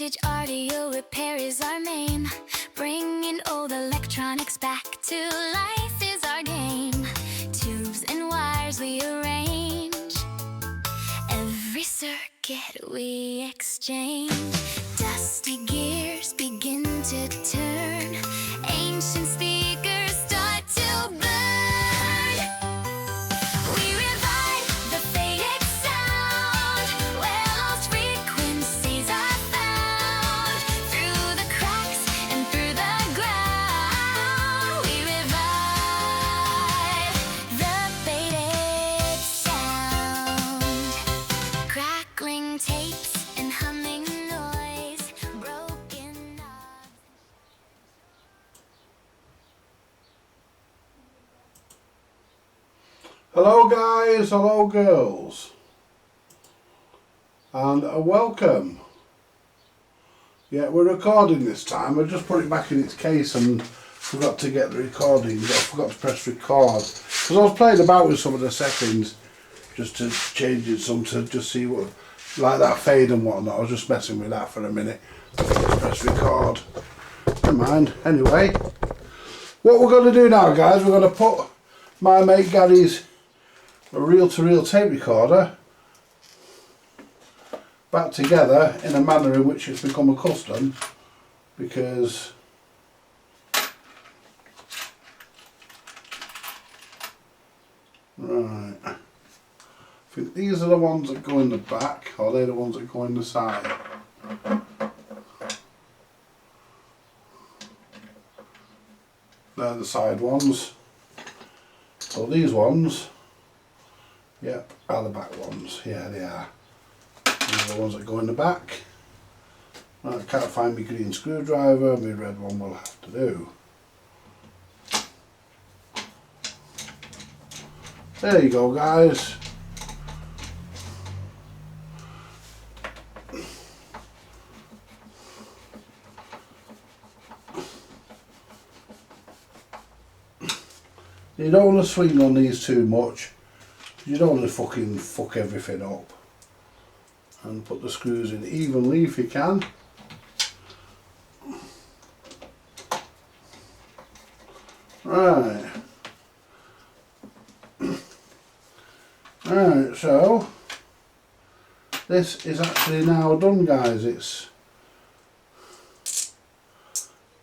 Vintage audio repair is our main. Bringing old electronics back to life is our game. Tubes and wires we arrange. Every circuit we exchange. Dusty gears begin to turn. Ancient speakers start to burn. We revive the faded sound, where lost frequencies are found. Through the cracks and through the ground, we revive the faded sound. Crackling tapes and humming noise, broken knobs. Hello guys, hello girls, and welcome. Yeah, we're recording this time. I just put it back in its case and forgot to get the recording. I forgot to press record because I was playing about with some of the settings just to change it some to just see what, like that fade and whatnot. I was just messing with that for a minute. Let's press record. Never mind. Anyway, what we're going to do now, guys, we're going to put my mate Gary's reel-to-reel tape recorder back together in a manner in which it's become accustomed, because right, I think these are the ones that go in the back, or they're the ones that go in the side. They're the side ones. So these ones, yep, are the back ones. Yeah, they are. These are the ones that go in the back. Right, I can't find my green screwdriver. My red one will have to do. There you go, guys. You don't want to swing on these too much. You don't want to fucking fuck everything up. And put the screws in evenly if you can. Right. Right, so this is actually now done, guys. It's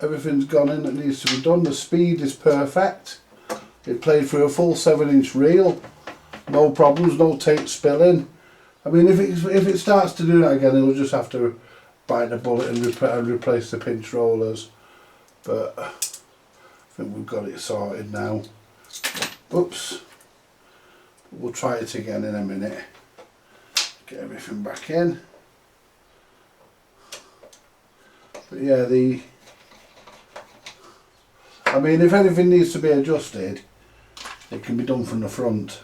everything's gone in that needs to be done. The speed is perfect. It played through a full 7-inch reel. No problems, no tape spilling. I mean, if it starts to do that again, it'll just have to bite the bullet and replace the pinch rollers. But I think we've got it sorted now. Oops. We'll try it again in a minute. Get everything back in. But yeah, I mean, if anything needs to be adjusted, it can be done from the front.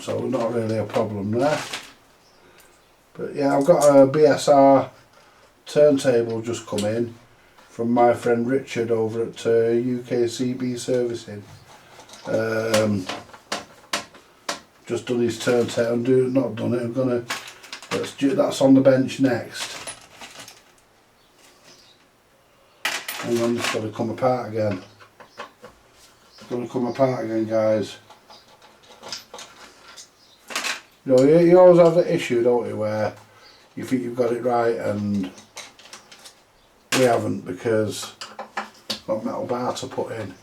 So not really a problem there. But yeah, I've got a BSR turntable just come in from my friend Richard over at UKCB Servicing. Just done his turntable. Not done it. I'm gonna. That's on the bench next. Hang on, it's got to come apart again. It's got to come apart again, guys. You know, you always have that issue, don't you, where you think you've got it right and we haven't, because I've got a metal bar to put in.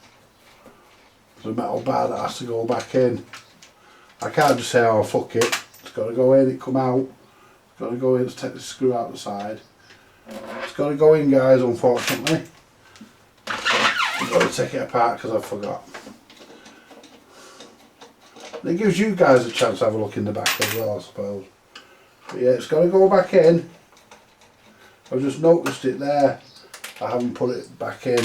There's a metal bar that has to go back in. I can't just say, oh fuck it, it's got to go in, it come out. It's got to go in to take the screw out the side. It's got to go in, guys, unfortunately. I've got to take it apart because I forgot. It gives you guys a chance to have a look in the back as well, I suppose. But yeah, it's got to go back in. I've just noticed it there. I haven't put it back in.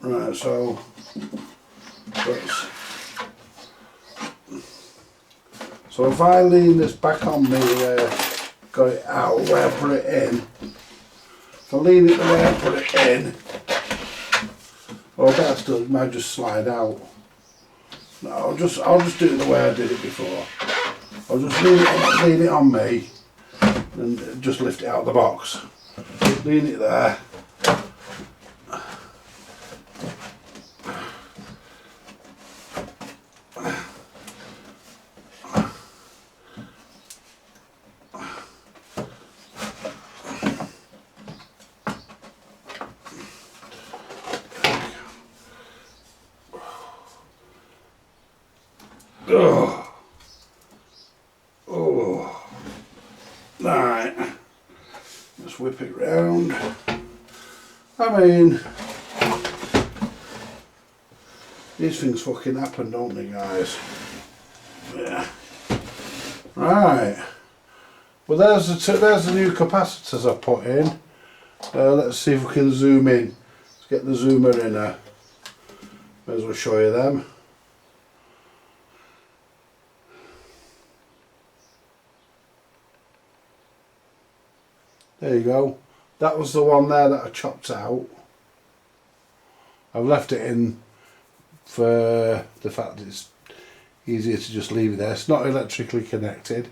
Right, so if I lean this back on me where I got it out, where I put it in. If I lean it the way I put it in, well, better still, it might just slide out. No, I'll just do it the way I did it before. I'll just lean it on me, and just lift it out of the box. Lean it there. Oh, oh, right. Just whip it round. I mean, these things fucking happen, don't they, guys? Yeah. Right. Well, there's the new capacitors I put in. Let's see if we can zoom in. Let's get the zoomer in there. May as well show you them. There you go. That was the one there that I chopped out. I've left it in for the fact that it's easier to just leave it there. It's not electrically connected,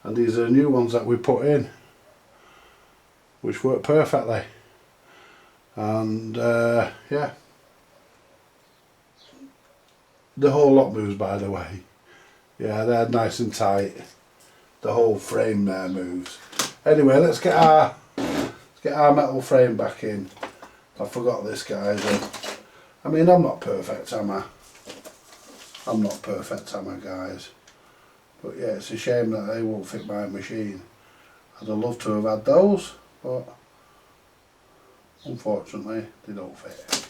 and these are new ones that we put in, which work perfectly. And yeah, the whole lot moves, by the way. Yeah, they're nice and tight. The whole frame there moves. Anyway, let's get our metal frame back in. I forgot this, guys. I mean, I'm not perfect, am I? I'm not perfect, am I, guys? But yeah, it's a shame that they won't fit my machine. I'd have loved to have had those, but unfortunately they don't fit.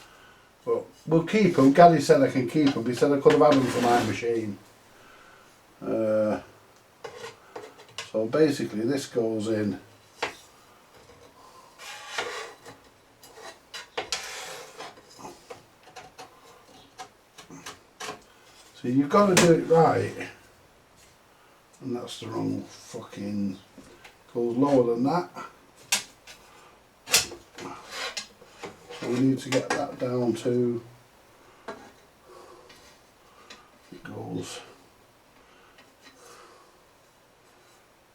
But we'll keep them. Gary said I can keep them. He said I could have had them for my machine. So basically this goes in. So you've got to do it right. And that's the wrong fucking, goes lower than that. So we need to get that down to, it goes,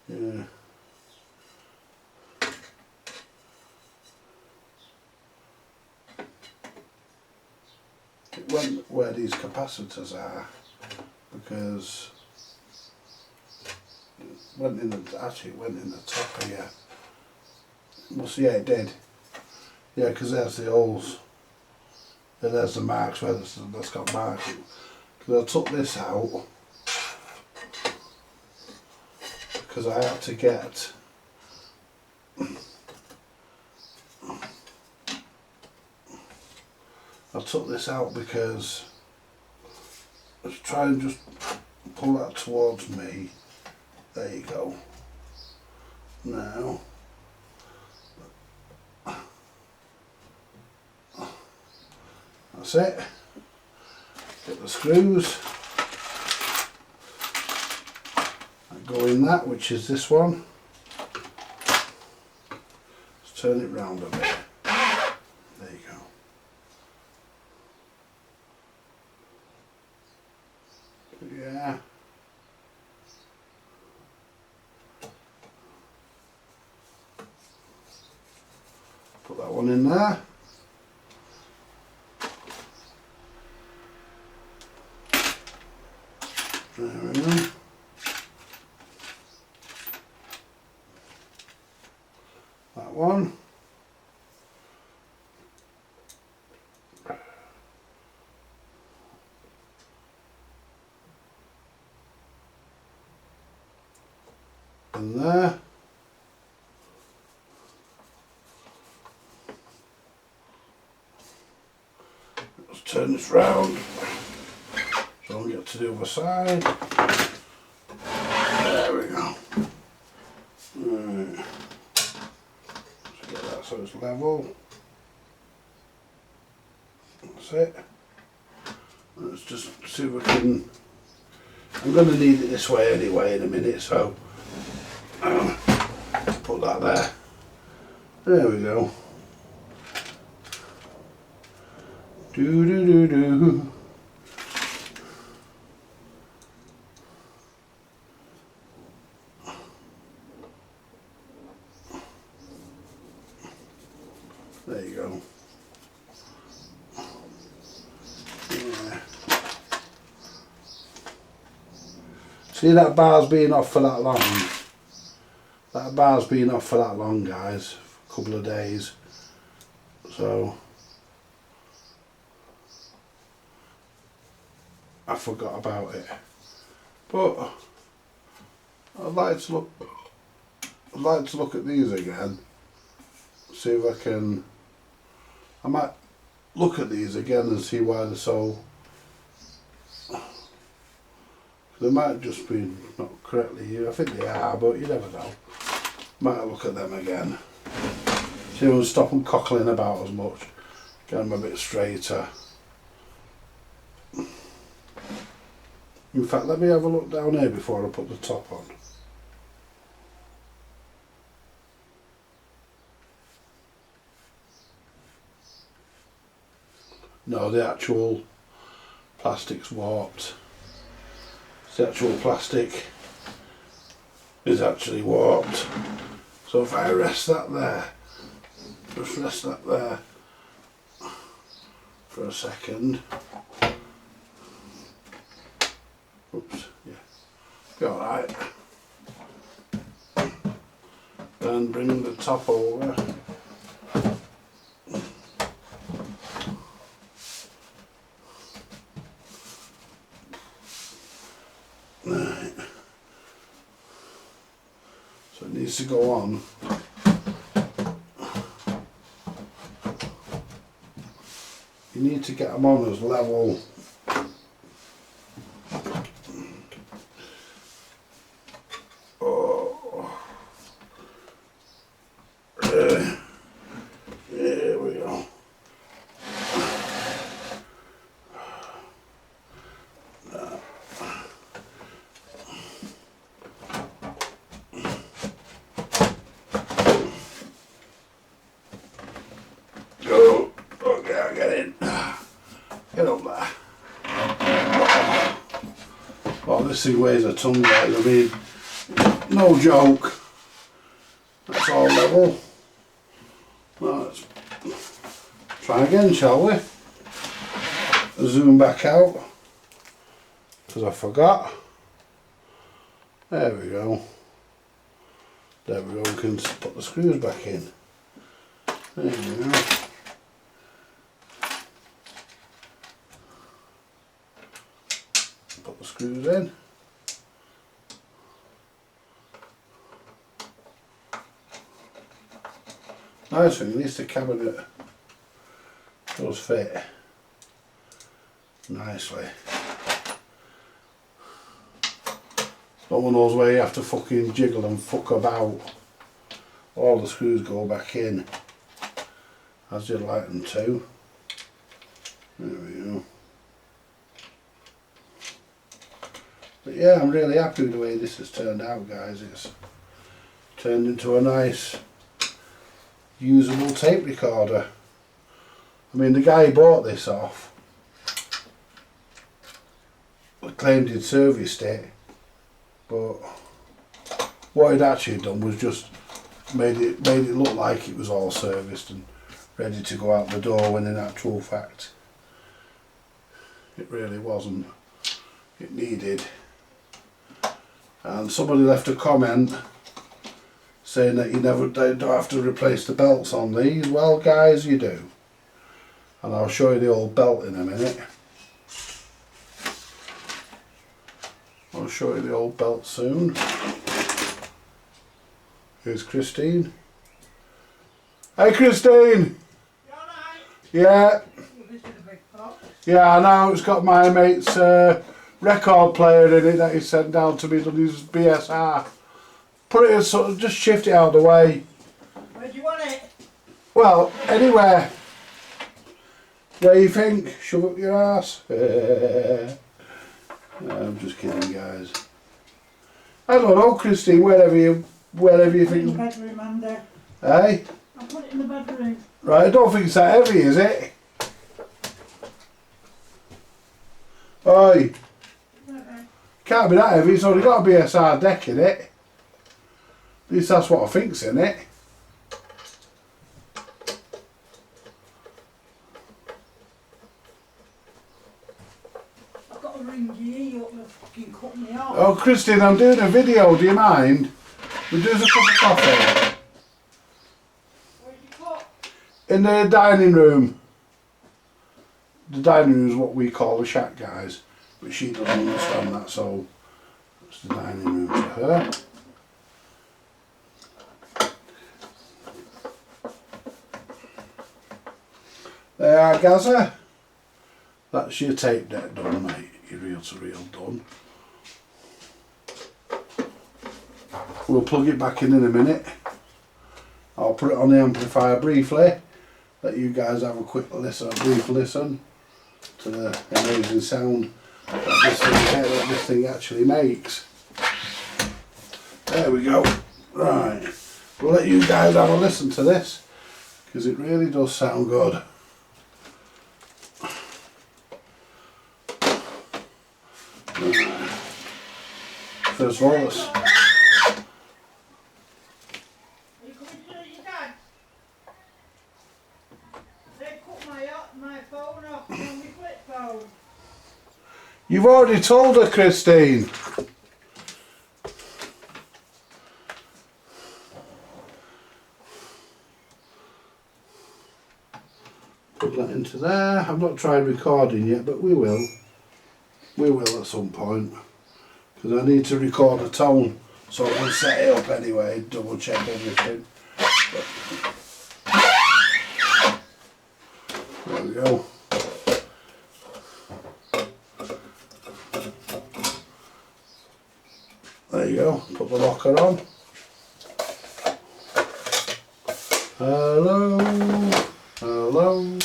yeah. It went where these capacitors are, because it went in the, actually it went in the top here. Well, yeah, it did. Yeah, because there's the holes. Yeah, there's the marks where that's got marks. Because I took this out because I had to get I took this out because let's try and just pull that towards me. There you go. Now that's it. Get the screws that go in that, which is this one. Let's turn it round a bit. There you go. Yeah. Put that one in there. There we go. That one. And there. Let's turn this round so I'll get to the other side. There we go. Right. Let's get that so it's level. That's it. Let's just see if we can. I'm going to need it this way anyway in a minute, so put that there. There we go. Do do do do. There you go. Yeah. See that bar's been off for that long? That bar's been off for that long, guys. A couple of days. So I forgot about it. But I'd like to look at these again. See if I can. I might look at these again and see why they're so. They might just be not correctly here. I think they are, but you never know. Might look at them again. See if I can stop them cockling about as much. Get them a bit straighter. In fact, let me have a look down here before I put the top on. No, the actual plastic's warped. The actual plastic is actually warped. So if I rest that there, just rest that there for a second. Oops, yeah, be alright. Then bring the top over. Right. So it needs to go on. You need to get them on as level. Here we go. Go. Okay, I'll get in. Get up there. Oh, this thing weighs a ton, guys. I mean, no joke. That's all level. Well, let's try again, shall we? Zoom back out, because I forgot. There we go. There we go, we can put the screws back in. There we go. Put the screws in. Nice thing, at least the cabinet does fit nicely. Not one of those where you have to fucking jiggle and fuck about. All the screws go back in as you'd like them to. There we go. But yeah, I'm really happy with the way this has turned out, guys. It's turned into a nice usable tape recorder. I mean, the guy who bought this off claimed he'd serviced it, but what he'd actually done was just made it look like it was all serviced and ready to go out the door, when in actual fact it really wasn't. It needed. And somebody left a comment saying that you don't have to replace the belts on these. Well, guys, you do. And I'll show you the old belt in a minute. I'll show you the old belt soon. Here's Christine. Hey, Christine! Yeah. Yeah, I know, it's got my mate's record player in it that he sent down to me, done his BSR. Put it in, sort of, just shift it out of the way. Where do you want it? Well, anywhere. Where you think? Shove up your ass. I'm just kidding, guys. I don't know, Christine, wherever you think. In the bedroom, Andy. Hey? I'll put it in the bedroom. Right, I don't think it's that heavy, is it? Oi. Can't be that heavy, it's only got a BSR deck in it. At least that's what I think's in it. ring you up and fucking cut me off. Oh, Christine, I'm doing a video. Do you mind? We'll do us a cup of coffee. Where's your cup? In the dining room. The dining room is what we call the shack, guys. But she doesn't understand that, so it's the dining room for her. There, are, Gaza. That's your tape deck done, mate. Your reel to reel done. We'll plug it back in a minute. I'll put it on the amplifier briefly. Let you guys have a quick listen, a brief listen to the amazing sound that this thing actually makes. There we go. Right. We'll let you guys have a listen to this because it really does sound good. First of all, let's... Are you coming to your dad? They cut my phone off on my flip phone. You've already told her, Christine. Put that into there. I've not tried recording yet, but we will. We will at some point. Because I need to record a tone so I can set it up anyway, double check everything. There we go. There you go, put the locker on. Hello, hello,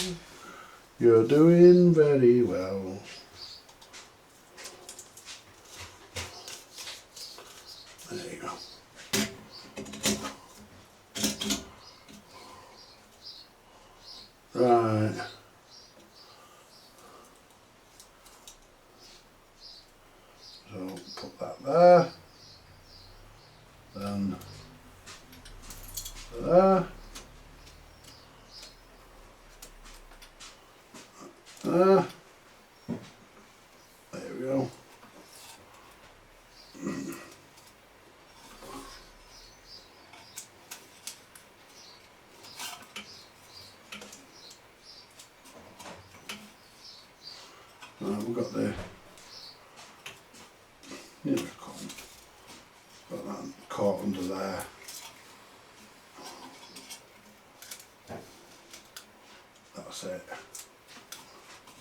you're doing very well. There you go. Right. So put that there. Then there. There. There we go. We've got the got that caught under there. That's it.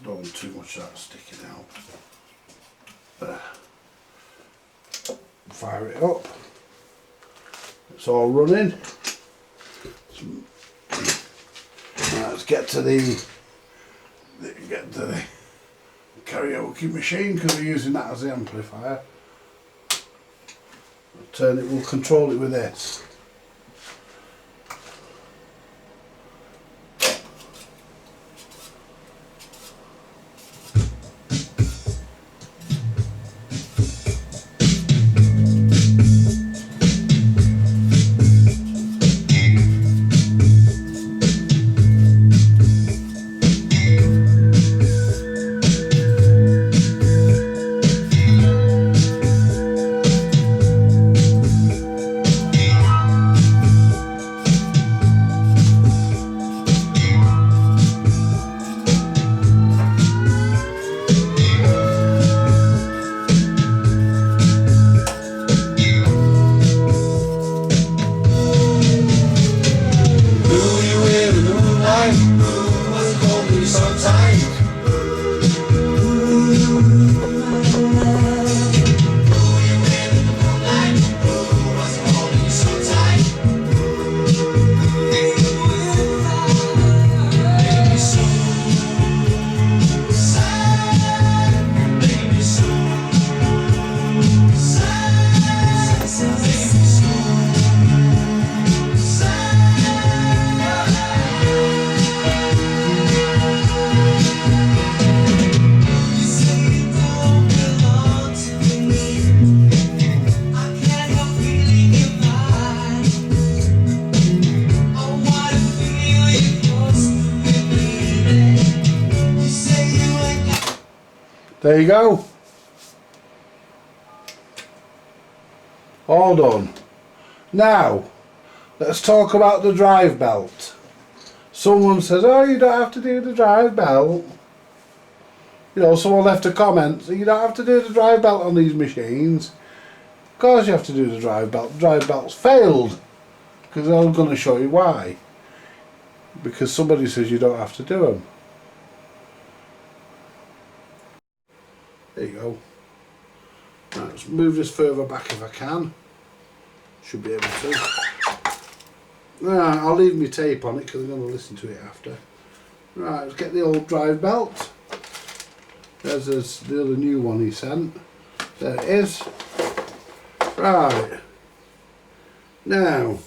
Don't want too much of that sticking out. There. Fire it up. It's all running. Now let's get to the karaoke machine because we're using that as the amplifier. We'll control it with this. There you go. All done. Now, let's talk about the drive belt. Someone says, oh, you don't have to do the drive belt. You know, someone left a comment, so you don't have to do the drive belt on these machines. Of course you have to do the drive belt. The drive belt's failed. Because I'm going to show you why. Because somebody says you don't have to do them. There you go. Right, let's move this further back if I can. Should be able to. Right, I'll leave my tape on it because I'm going to listen to it after. Right, let's get the old drive belt. There's the other new one he sent. There it is. Right. Now.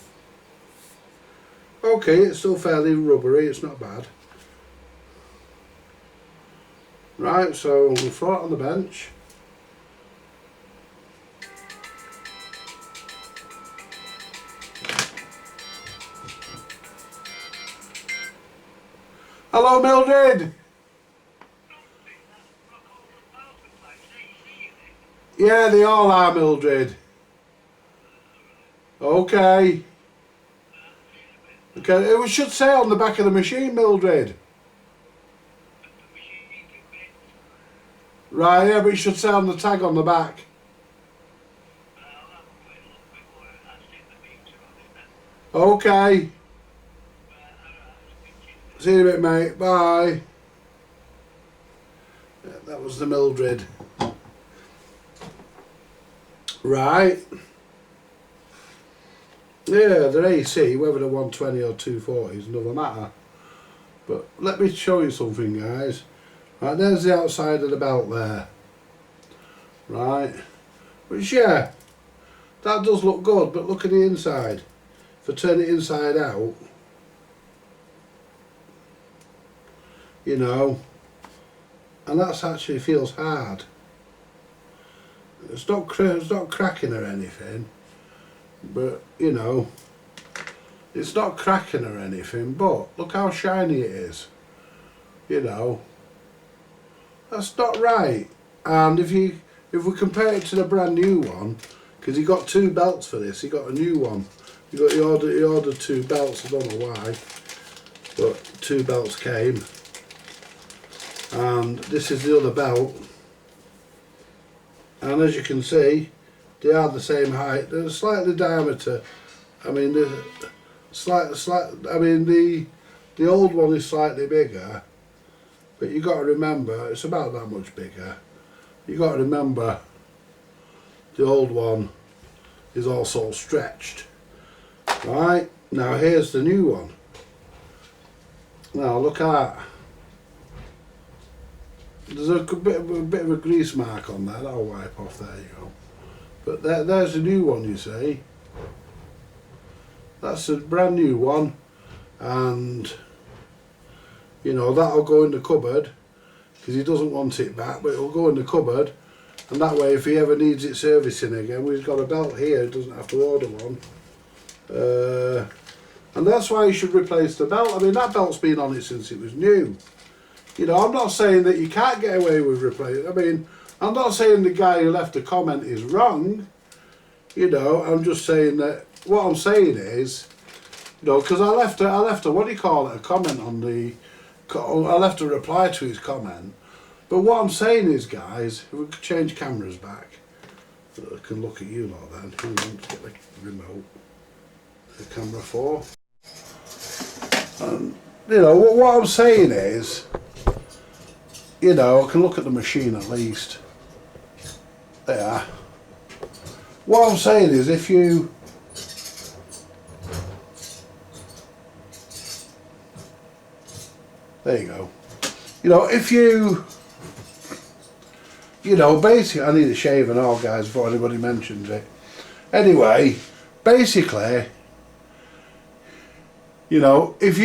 Okay, it's still fairly rubbery, it's not bad. Right, so we'll throw it on the bench. Hello, Mildred! Yeah, they all are, Mildred. Okay. Okay, it should say on the back of the machine, Mildred. Right, yeah, but it should say on the tag on the back. Okay. See you in a bit, mate. Bye. Yeah, that was the Mildred. Right. Yeah, they're AC, whether they're 120 or 240 is another matter. But let me show you something, guys. Right, there's the outside of the belt there. Right. Which, yeah, that does look good, but look at the inside. If I turn it inside out, you know, and that's actually feels hard. It's not cracking or anything, but you know, it's not cracking or anything. But look how shiny it is. You know, that's not right. And if we compare it to the brand new one, because he got two belts for this, he got a new one. He ordered two belts. I don't know why, but two belts came. And this is the other belt, and as you can see, they are the same height. They're slightly diameter. I mean, the old one is slightly bigger, but you got to remember it's about that much bigger. You got to remember the old one is also stretched. Right, now here's the new one. Now look at that. There's a bit of a grease mark on there, that'll wipe off, there you go. But there's a new one, you see. That's a brand new one, and you know, that'll go in the cupboard, because he doesn't want it back, but it'll go in the cupboard, and that way if he ever needs it servicing again, we've got a belt here, he doesn't have to order one. And that's why you should replace the belt. I mean, that belt's been on it since it was new. You know, I'm not saying that you can't get away with replacing. I mean, I'm not saying the guy who left the comment is wrong. You know, I'm just saying that what I'm saying is, you know, because I left a what do you call it, a comment on the, I left a reply to his comment. But what I'm saying is, guys, if we could change cameras back, so I can look at you lot then. Hang on, let's get the remote, the camera 4. You know, what I'm saying is, you know, I can look at the machine at least. There. What I'm saying is, if you, there you go. You know, if you know, basically, I need a shave and all, guys, before anybody mentions it. Anyway, basically, you know, if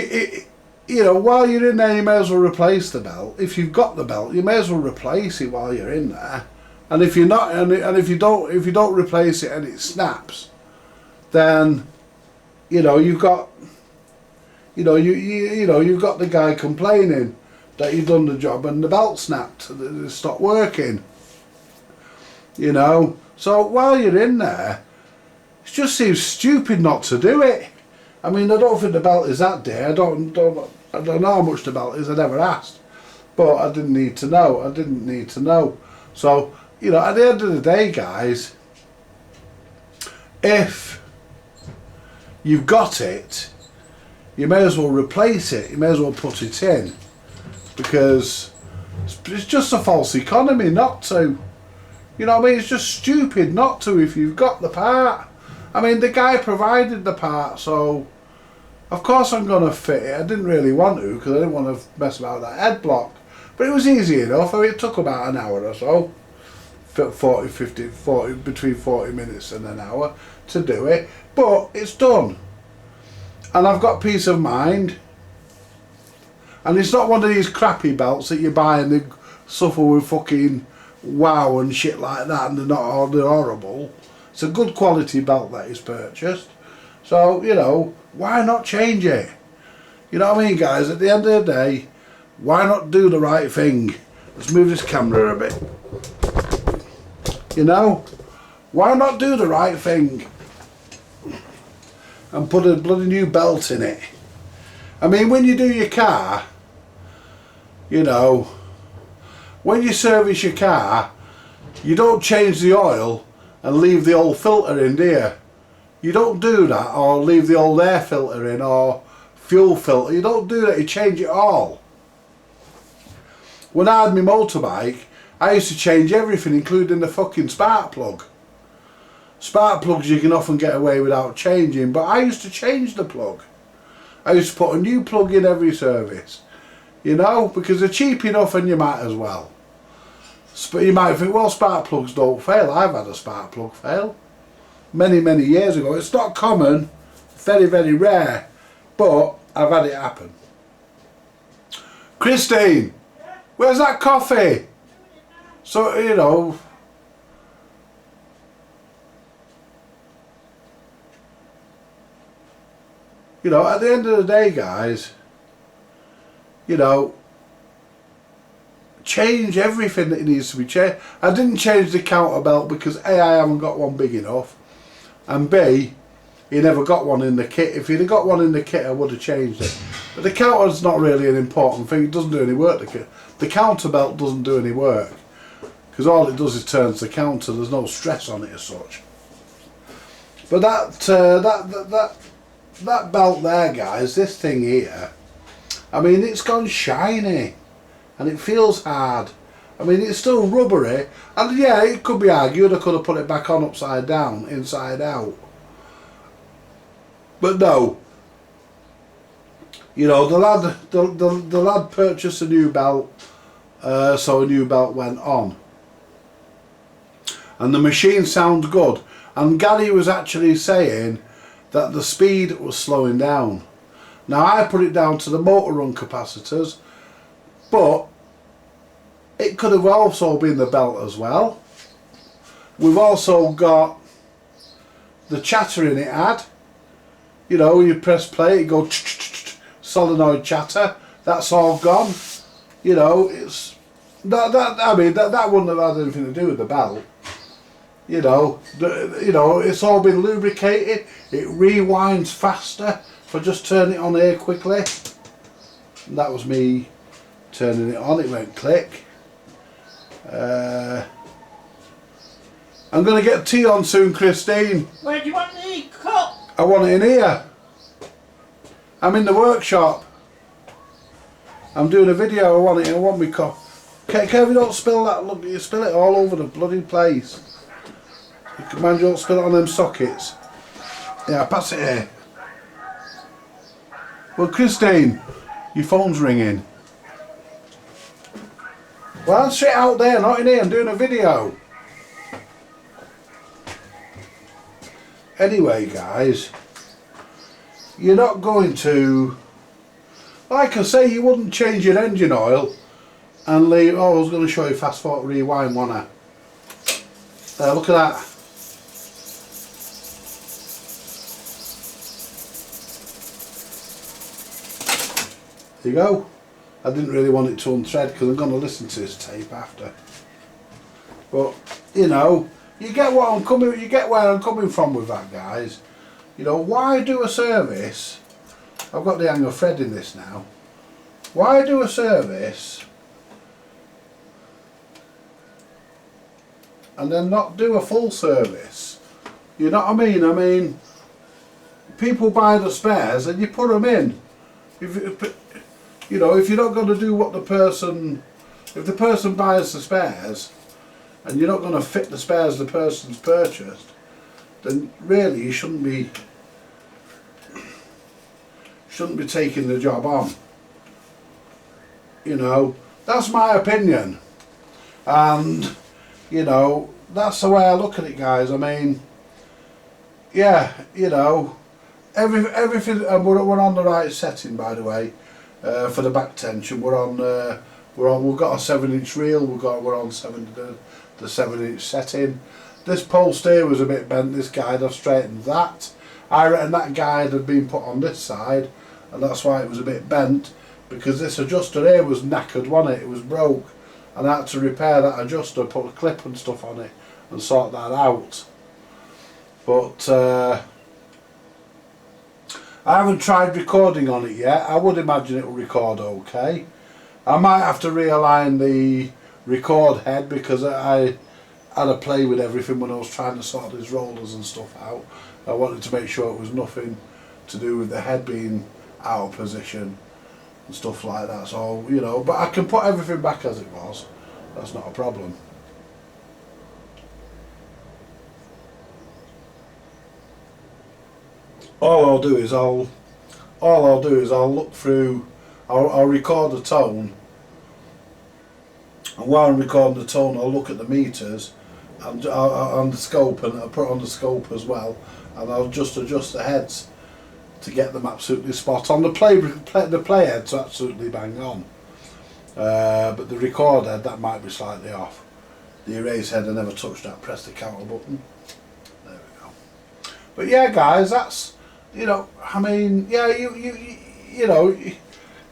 you know, while you're in there, you may as well replace the belt. If you've got the belt, you may as well replace it while you're in there. And if you're not, and if you don't replace it and it snaps, then, you know, you've got, you know, you know, you've got the guy complaining that you've done the job and the belt snapped, it stopped working. You know, so while you're in there, It just seems stupid not to do it. I mean, I don't think the belt is that dear. I don't know how much the belt is. I never asked, but I didn't need to know. I didn't need to know. So, you know, at the end of the day, guys, if you've got it, you may as well replace it. You may as well put it in, because it's just a false economy not to. You know what I mean? It's just stupid not to if you've got the part. I mean, the guy provided the part, so of course I'm going to fit it. I didn't really want to, because I didn't want to mess about that head block. But it was easy enough. I mean, it took about an hour or so. 40, between 40 minutes and an hour to do it. But it's done. And I've got peace of mind. And it's not one of these crappy belts that you buy and they suffer with fucking wow and shit like that, and they're horrible. It's a good quality belt that is purchased. So, you know, why not change it? You know what I mean, guys? At the end of the day, why not do the right thing? Let's move this camera a bit. You know? Why not do the right thing? And put a bloody new belt in it. I mean, when you do your car, you know, when you service your car, you don't change the oil and leave the old filter in, do you? You don't do that, or leave the old air filter in, or fuel filter. You don't do that, you change it all. When I had my motorbike, I used to change everything, including the fucking spark plug. Spark plugs you can often get away without changing, but I used to change the plug. I used to put a new plug in every service. You know, because they're cheap enough and you might as well. But you might think, well, spark plugs don't fail. I've had a spark plug fail many, many years ago. It's not common, very, very rare, but I've had it happen. Christine, where's that coffee? So, you know, at the end of the day, guys, you know, change everything that needs to be changed. I didn't change the counter belt because A, I haven't got one big enough, and B, he never got one in the kit. If he'd have got one in the kit, I would have changed it. But the counter's not really an important thing. It doesn't do any work. The counter belt doesn't do any work, because all it does is turns the counter. There's no stress on it as such. But that belt there, guys, this thing here, I mean, it's gone shiny and it feels hard. I mean, it's still rubbery, and yeah, it could be argued I could have put it back on upside down, inside out. But no, you know, the lad purchased a new belt, so a new belt went on, and the machine sounds good. And Gary was actually saying that the speed was slowing down. Now, I put it down to the motor run capacitors, but it could have also been the belt as well. We've also got the chattering it had. You know, you press play, it goes solenoid chatter. That's all gone. You know, it's I mean that wouldn't have had anything to do with the belt. You know, it's all been lubricated. It rewinds faster if I just turn it on here quickly. And that was me turning it on. It went click. I'm going to get tea on soon, Christine. Where do you want the cup? I want it in here. I'm in the workshop. I'm doing a video. I want me cup. Kevin, don't spill that. Look, you spill it all over the bloody place. Mind you don't spill it on them sockets. Yeah, pass it here. Well, Christine, your phone's ringing. Well, I'm straight out there, not in here. I'm doing a video. Anyway, guys, you're not going to, like I say, you wouldn't change your engine oil and leave. Oh, I was going to show you fast forward rewind, wasn't I? Look at that. There you go. I didn't really want it to unthread because I'm going to listen to this tape after. But, you know, You get what I'm coming. You get where I'm coming from with that, guys. You know, why do a service? I've got the hang of threading this now. Why do a service and then not do a full service? You know what I mean? I mean, people buy the spares and you put them in. If you know, if you're not going to do what the person, if the person buys the spares and you're not going to fit the spares the person's purchased, then really you shouldn't be taking the job on. You know, that's my opinion, and you know, that's the way I look at it, guys. I mean, yeah, you know, everything, and we're on the right setting, by the way, for the back tension. We've got a 7-inch reel. We're on the 7-inch setting. This post here was a bit bent. This guide, I've straightened that. I reckon that guide had been put on this side, and that's why it was a bit bent, because this adjuster here was knackered, wasn't it? It was broke, and I had to repair that adjuster, put a clip and stuff on it, and sort that out. But I haven't tried recording on it yet. I would imagine it will record okay. I might have to realign the record head, because I had a play with everything when I was trying to sort these rollers and stuff out. I wanted to make sure it was nothing to do with the head being out of position and stuff like that. So, you know, but I can put everything back as it was. That's not a problem. All I'll do is I'll look through. I'll record the tone, and while I'm recording the tone, I'll look at the meters and on the scope, and I'll put it on the scope as well, and I'll just adjust the heads to get them absolutely spot on. The play head's absolutely bang on, but the record head, that might be slightly off. The erase head, I never touched that. Press the counter button. There we go. But yeah, guys, that's, you know, I mean, yeah, you know,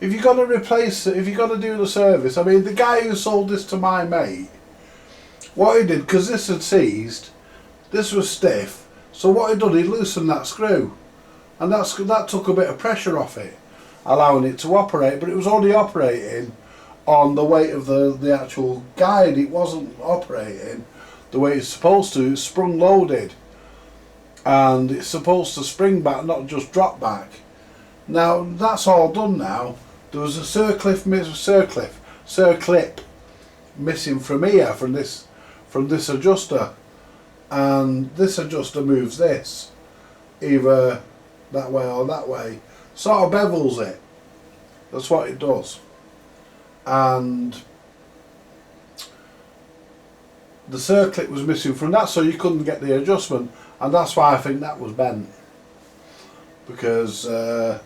if you're going to replace it, if you're going to do the service, I mean, the guy who sold this to my mate, what he did, because this had seized, this was stiff, so what he done, he loosened that screw, and that took a bit of pressure off it, allowing it to operate, but it was only operating on the weight of the actual guide. It wasn't operating the way it's supposed to. It's sprung loaded, and it's supposed to spring back, not just drop back. Now that's all done now. There was a circlip missing from here, from this adjuster, and this adjuster moves this either that way or that way, sort of bevels it. That's what it does. And the circlip was missing from that, so you couldn't get the adjustment, and that's why I think that was bent, because I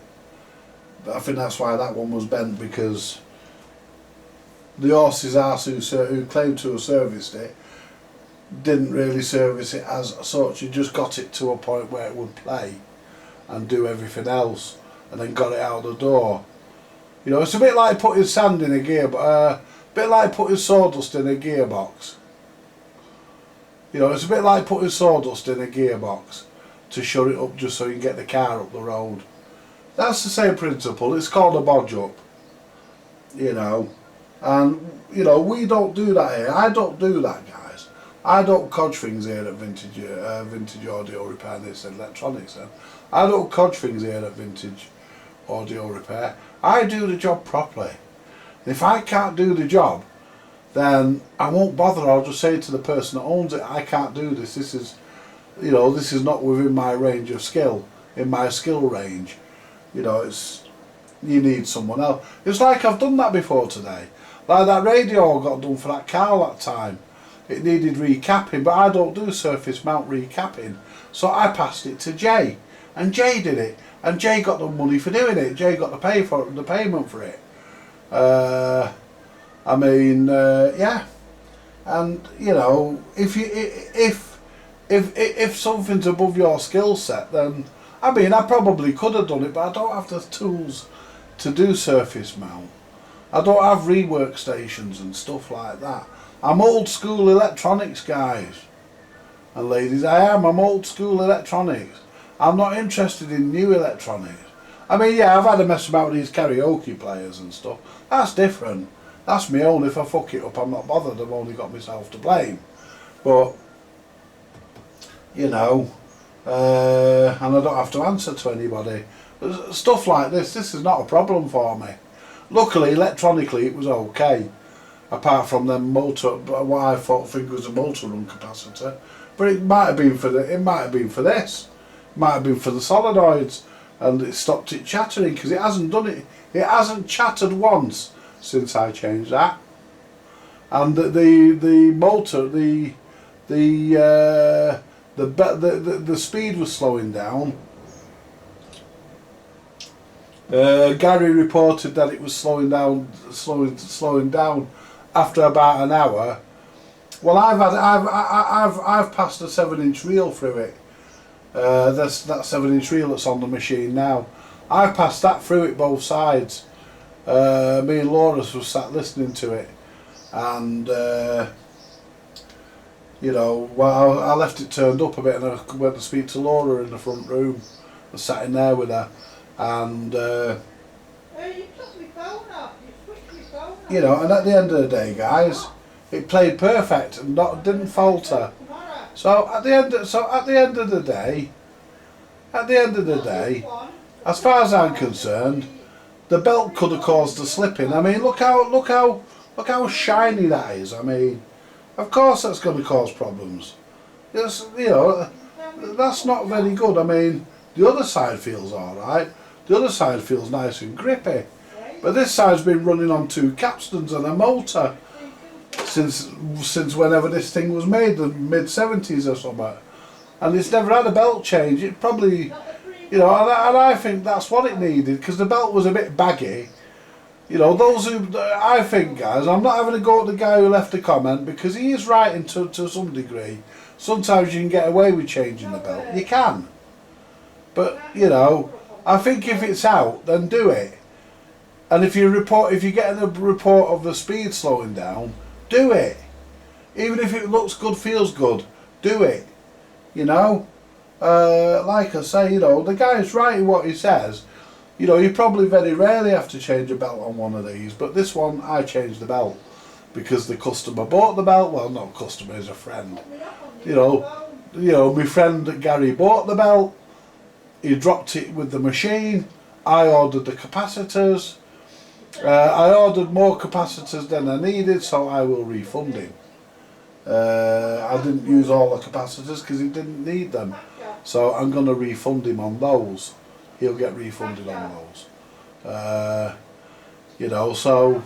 think that's why that one was bent, because the horse's arse who claimed to have serviced it didn't really service it as such. He just got it to a point where it would play and do everything else, and then got it out the door. You know, it's a bit like putting sand in a gear, but a bit like putting sawdust in a gearbox. You know, it's a bit like putting sawdust in a gearbox to shut it up just so you can get the car up the road. That's the same principle. It's called a bodge up. You know, and you know, we don't do that here. I don't do that, guys. I don't codge things here at Vintage Audio Repair. This electronics. I don't codge things here at Vintage Audio Repair. I do the job properly. And if I can't do the job, then I won't bother. I'll just say to the person that owns it, I can't do this. This is, you know, this is not within my range of skill, in my skill range. You know, it's, you need someone else. It's like I've done that before today. Like that radio I got done for that car that time. It needed recapping, but I don't do surface mount recapping. So I passed it to Jay, and Jay did it, and Jay got the money for doing it. Jay got the payment for it. I mean, yeah, and you know, if something's above your skill set, then I mean, I probably could have done it, but I don't have the tools to do surface mount. I don't have rework stations and stuff like that. I'm old school electronics, guys. and ladies, I'm old school electronics. I'm not interested in new electronics. I mean, yeah, I've had a mess about these karaoke players and stuff. That's different. That's my own. If I fuck it up, I'm not bothered. I've only got myself to blame. But, you know, and I don't have to answer to anybody. But stuff like this is not a problem for me. Luckily, electronically, it was okay. Apart from them motor, what I think was a motor run capacitor. But it might have been for this. It might have been for the solenoids, and it stopped it chattering because it hasn't done it. It hasn't chattered once since I changed that. And the motor, the speed was slowing down. Gary reported that it was slowing down after about an hour. Well, I've passed a 7-inch reel through it. That's that 7-inch reel that's on the machine now. I passed that through it both sides. Me and Laura was sat listening to it, and you know, well, I left it turned up a bit, and I went to speak to Laura in the front room. I sat in there with her, and Hey, you took my phone off. You switched my phone off. you know, and at the end of the day, guys, it played perfect and didn't falter. Tomorrow. So at the end of the day, as far as I'm concerned, the belt could have caused the slipping. I mean, look how shiny that is. I mean, of course that's going to cause problems. Yes, you know, that's not very good. I mean, the other side feels all right. The other side feels nice and grippy. But this side's been running on 2 capstans and a motor since whenever this thing was made, the mid-70s or something. And it's never had a belt change. It probably, you know, and I think that's what it needed, because the belt was a bit baggy. You know, those who, I think, guys, I'm not having a go at the guy who left the comment, because he is right to some degree. Sometimes you can get away with changing the belt. You can. But, you know, I think if it's out, then do it. And if you're getting a report of the speed slowing down, do it. Even if it looks good, feels good, do it. You know? Like I say, you know, the guy's right in what he says. You know, you probably very rarely have to change a belt on one of these, but this one I changed the belt because the customer bought the belt. Well, not customer, he's a friend. You know, my friend Gary bought the belt. He dropped it with the machine. I ordered the capacitors. I ordered more capacitors than I needed, so I will refund him. I didn't use all the capacitors because he didn't need them, so I'm going to refund him on those. He'll get refunded on those. You know, so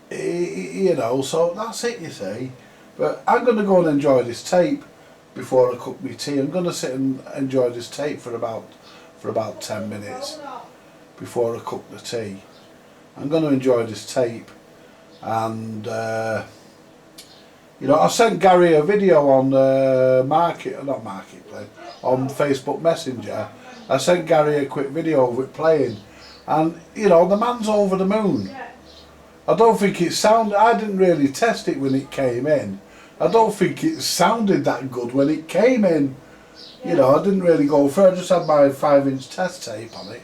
you know, so that's it, you see. But I'm going to go and enjoy this tape before I cook my tea. I'm going to sit and enjoy this tape for about 10 minutes before I cook the tea. I'm going to enjoy this tape, and you know, I sent Gary a video on Marketplace, on Facebook Messenger. I sent Gary a quick video of it playing, and you know, the man's over the moon. I don't think it sounded, I didn't really test it when it came in. I don't think it sounded that good when it came in. You know, I didn't really go for it. I just had my 5-inch test tape on it,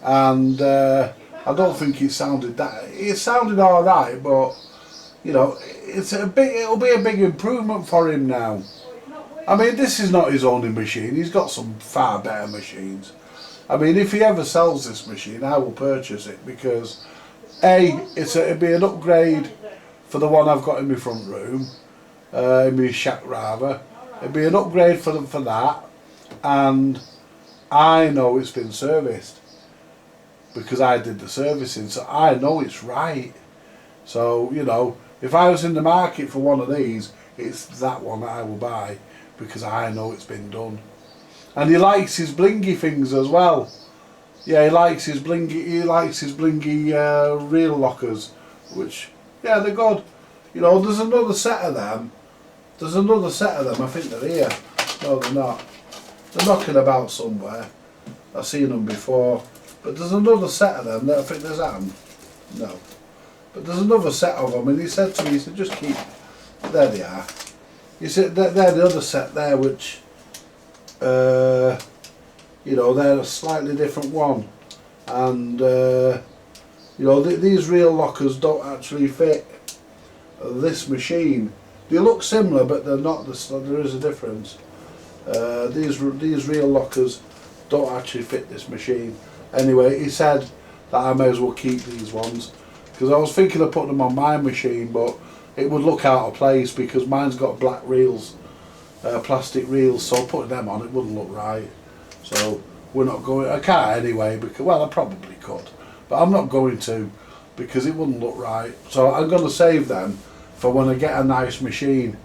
and I don't think it sounded that. It sounded all right, but you know, it'll be a big improvement for him now. I mean, this is not his only machine. He's got some far better machines. I mean, if he ever sells this machine, I will purchase it, because it'd be an upgrade for the one I've got in my front room, in my shack rather. It'd be an upgrade for that, and I know it's been serviced because I did the servicing, so I know it's right. So, you know, if I was in the market for one of these, it's that one that I will buy, because I know it's been done. And he likes his blingy things as well. Yeah, he likes his blingy reel lockers, which, yeah, they're good. You know, there's another set of them. I think they're here. No, they're not. They're knocking about somewhere. I've seen them before. But there's another set of them that I think there's them. No. But there's another set of them, and he said to me, he said, just There they are. You see, they're the other set there, which, you know, they're a slightly different one. And, you know, these real lockers don't actually fit this machine. They look similar, but they're not. There is a difference. These real lockers don't actually fit this machine. Anyway, he said that I may as well keep these ones, because I was thinking of putting them on my machine, but it would look out of place because mine's got black reels, plastic reels, so putting them on it wouldn't look right. So we're not going. I can't anyway, because, well, I probably could, but I'm not going to, because it wouldn't look right. So I'm going to save them for when I get a nice machine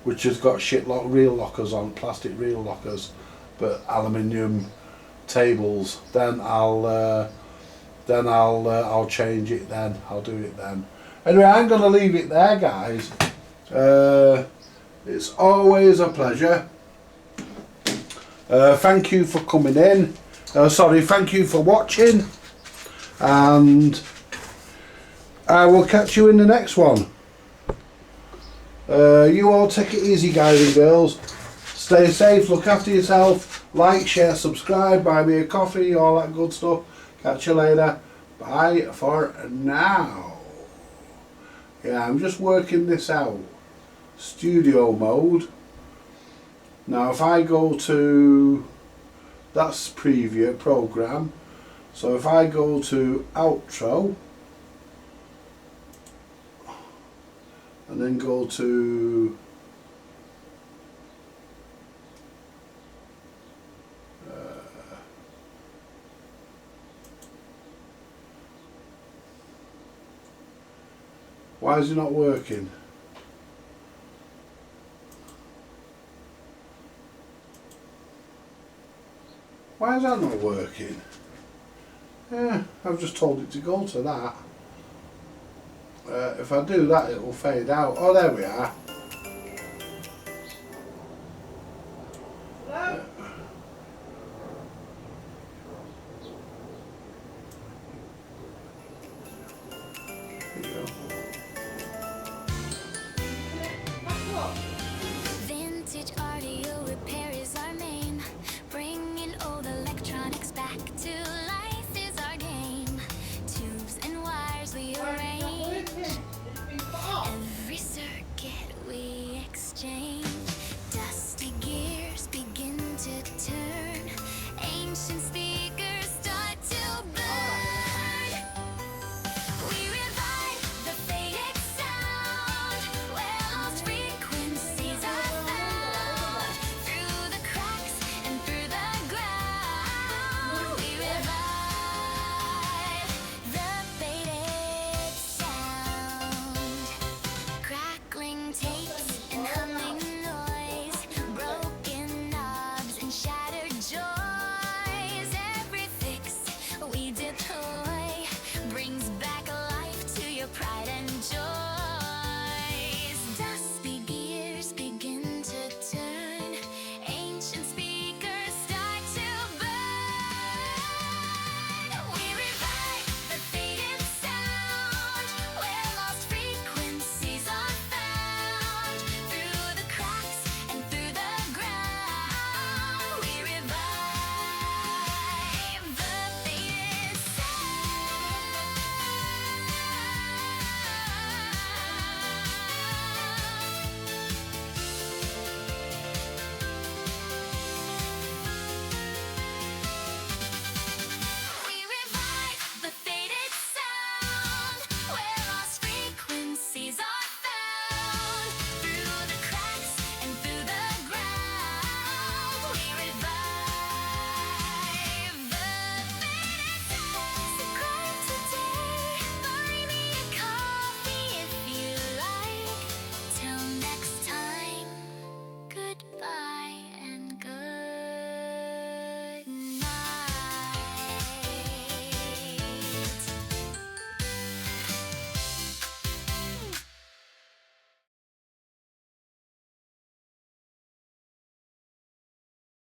which has got real lockers on, plastic real lockers, but aluminium tables. Then I'll change it. Then I'll do it then. Anyway, I'm going to leave it there, guys. It's always a pleasure. Thank you for coming in. Thank you for watching, and I will catch you in the next one. You all take it easy, guys and girls. Stay safe, look after yourself, like, share, subscribe, buy me a coffee, all that good stuff. Catch you later. Bye for now. Yeah, I'm just working this out. Studio mode. Now if I go to, that's preview program. So if I go to outro and then go to why is it not working? Why is that not working? Yeah, I've just told it to go to that. If I do that, it will fade out. Oh, there we are. Hello? There you go.